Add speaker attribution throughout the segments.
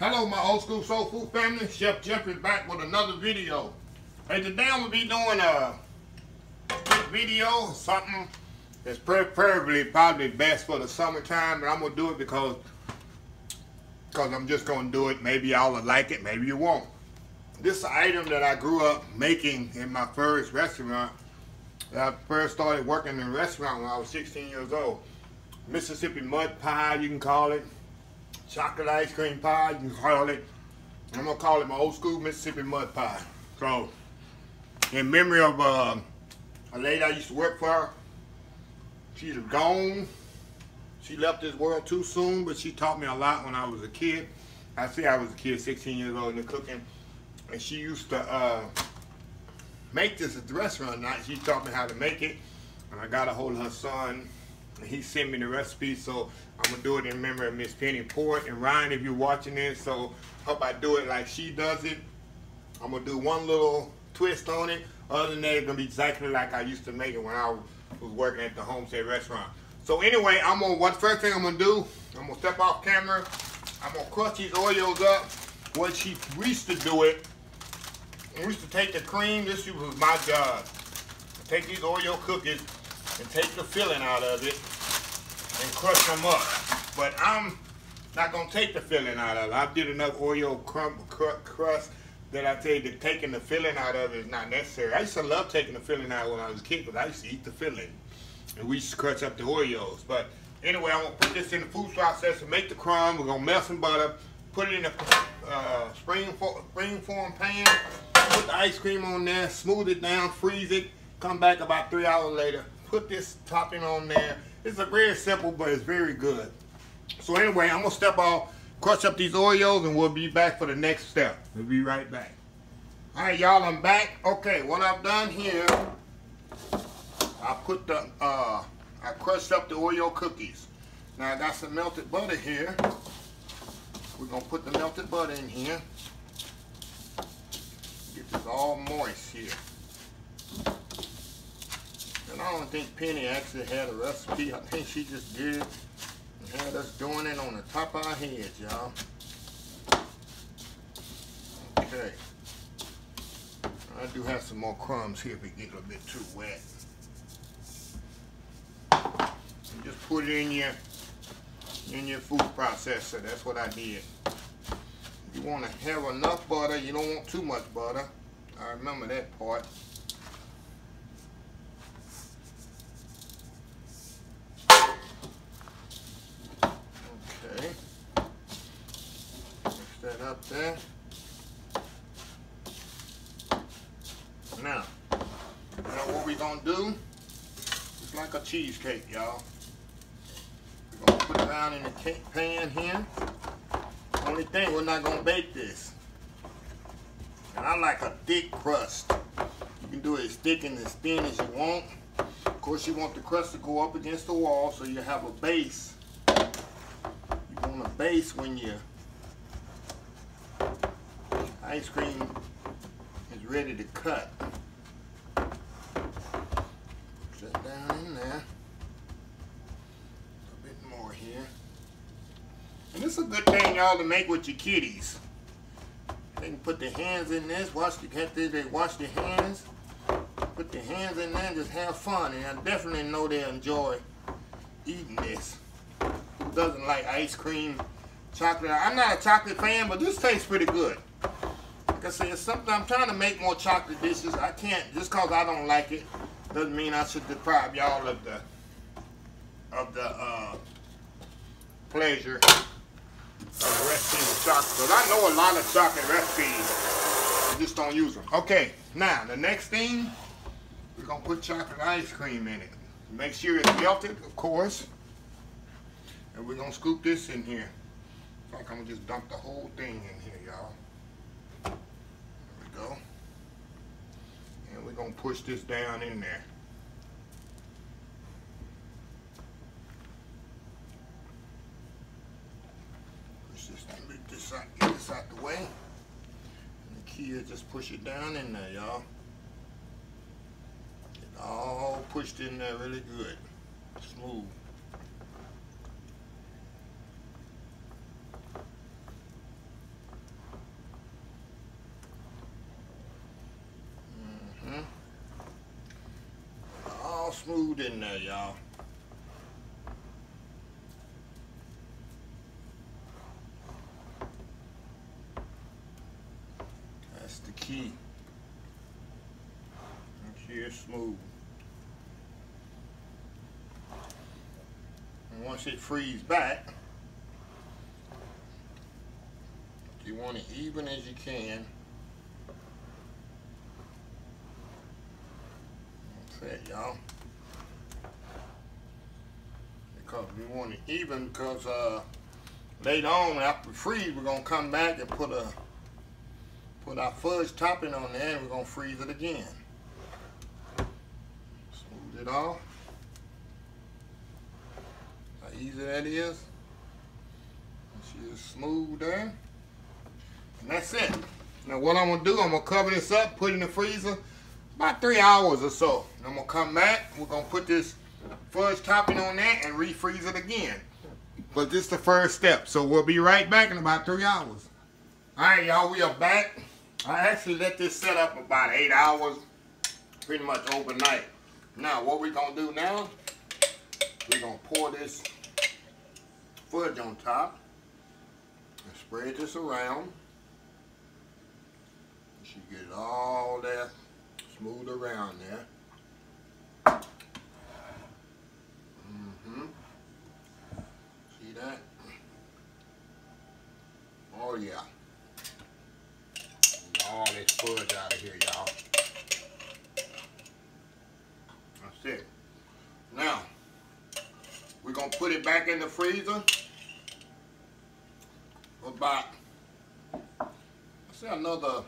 Speaker 1: Hello my old school soul food family, Chef Jeffrey back with another video. Hey, today I'm going to be doing a quick video, something that's preferably probably best for the summertime, but I'm going to do it because I'm just going to do it. Maybe y'all will like it, maybe you won't. This is an item that I grew up making in my first restaurant. I first started working in a restaurant when I was 16 years old. Mississippi mud pie, you can call it. Chocolate ice cream pie, you can call it. I'm gonna call it my old school Mississippi mud pie. So, in memory of a lady I used to work for, she's gone. She left this world too soon, but she taught me a lot when I was a kid. I say I was a kid, 16 years old, in the cooking. And she used to make this at the restaurant night. She taught me how to make it. And I got a hold of her son. And he sent me the recipe, so I'm gonna do it in memory of Miss Penny Port. And Ryan, if you're watching this, so hope I do it like she does it. I'm gonna do one little twist on it. Other than that, it's gonna be exactly like I used to make it when I was working at the Homestead restaurant. So anyway, first thing I'm gonna do, I'm gonna step off camera. I'm gonna crush these Oreos up. What she used to do it, we used to take the cream. This was my job. Take these Oreo cookies and take the filling out of it and crush them up. But I'm not gonna take the filling out of it. I did enough Oreo crust that I tell you that taking the filling out of it is not necessary. I used to love taking the filling out when I was a kid because I used to eat the filling. And we used to crush up the Oreos. But anyway, I'm gonna put this in the food processor, make the crumb. We're gonna melt some butter, put it in a spring form pan, put the ice cream on there, smooth it down, freeze it, come back about 3 hours later, put this topping on there. It's a very simple, but it's very good. So anyway, I'm gonna step off, crush up these Oreos, and we'll be back for the next step. We'll be right back. All right, y'all, I'm back. Okay, what I've done here, I put the, I crushed up the Oreo cookies. Now I got some melted butter here. We're gonna put the melted butter in here. Get this all moist here. And I don't think Penny actually had a recipe. I think she just did it and had us doing it on the top of our heads, y'all. Okay. I do have some more crumbs here if it get a little bit too wet. And just put it in your food processor. That's what I did. You want to have enough butter. You don't want too much butter. I remember that part. Okay. Mix that up there. Now what we're going to do is like a cheesecake, y'all. We're going to put it down in the pan here. Only thing, we're not going to bake this. And I like a thick crust. You can do it as thick and as thin as you want. Of course, you want the crust to go up against the wall so you have a base. You want a base when your ice cream is ready to cut. Put that down in there. A bit more here. And this is a good thing, y'all, to make with your kiddies. They can put their hands in this. They wash their hands. Put their hands in there and just have fun. And I definitely know they'll enjoy eating this. Who doesn't like ice cream, chocolate? I'm not a chocolate fan, but this tastes pretty good. Like I said, it's something I'm trying to make more chocolate dishes. I can't, just because I don't like it, doesn't mean I should deprive y'all of the pleasure of the recipes of chocolate. Because I know a lot of chocolate recipes, I just don't use them. Okay, now the next thing, we're going to put chocolate ice cream in it. Make sure it's melted, of course. And we're going to scoop this in here. So I'm going to just dump the whole thing in here, y'all. There we go. And we're going to push this down in there. Push this, get this out the way. And the key is just push it down in there, y'all. Get all pushed in there really good. Smooth. smooth in there, y'all. That's the key. Make sure it's smooth. And once it freezes back, you want it even as you can. That's it, y'all. Because we want it even, because later on after we freeze, we're gonna come back and put our fudge topping on there, and we're gonna freeze it again. Smooth it off. How easy that is. It's smooth there. And that's it. Now what I'm gonna do, I'm gonna cover this up, put it in the freezer about 3 hours or so. And I'm gonna come back, we're gonna put this fudge topping on that and refreeze it again. But this is the first step, so we'll be right back in about 3 hours. Alright y'all, we are back. I actually let this set up about 8 hours, pretty much overnight. Now what we're gonna do now, we're gonna pour this fudge on top and spread this around. You should get it all there smooth around there. See that? Oh yeah. Get all this fudge out of here, y'all. That's it. Now, we're gonna put it back in the freezer for about, let's say another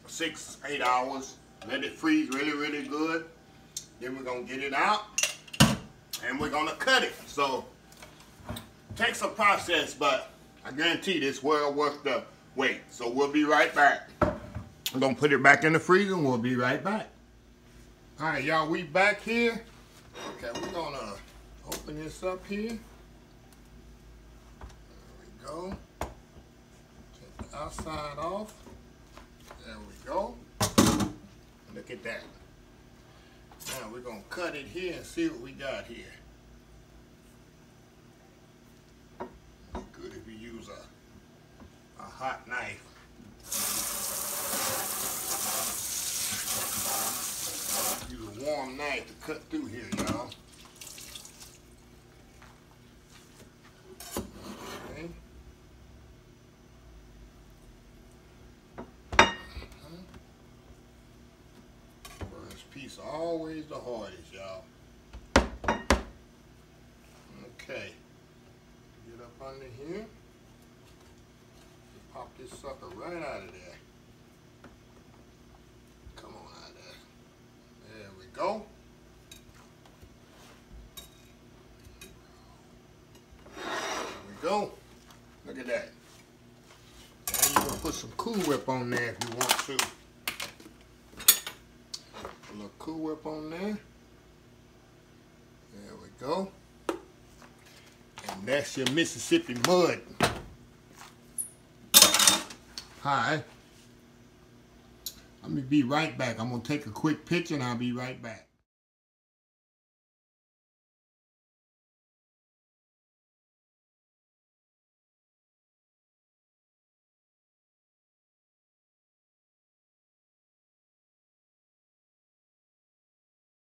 Speaker 1: 6-8 hours. Let it freeze really, really good. Then we're gonna get it out and we're gonna cut it. So, it takes a process, but I guarantee this well worth the wait. So we'll be right back. I'm gonna put it back in the freezer and we'll be right back. All right, y'all, we back here. Okay, we're gonna open this up here. There we go. Take the outside off. There we go. Look at that. Now we're gonna cut it here and see what we got here. Good if you use a hot knife. Use a warm knife to cut through here, y'all. Okay. First piece always the hardest, y'all. Okay. Get up under here. Pop this sucker right out of there. Come on out of there. There we go. There we go. Look at that. Now you can put some Cool Whip on there if you want to. A little Cool Whip on there. There we go. And that's your Mississippi mud. Hi. Let me be right back. I'm going to take a quick picture and I'll be right back.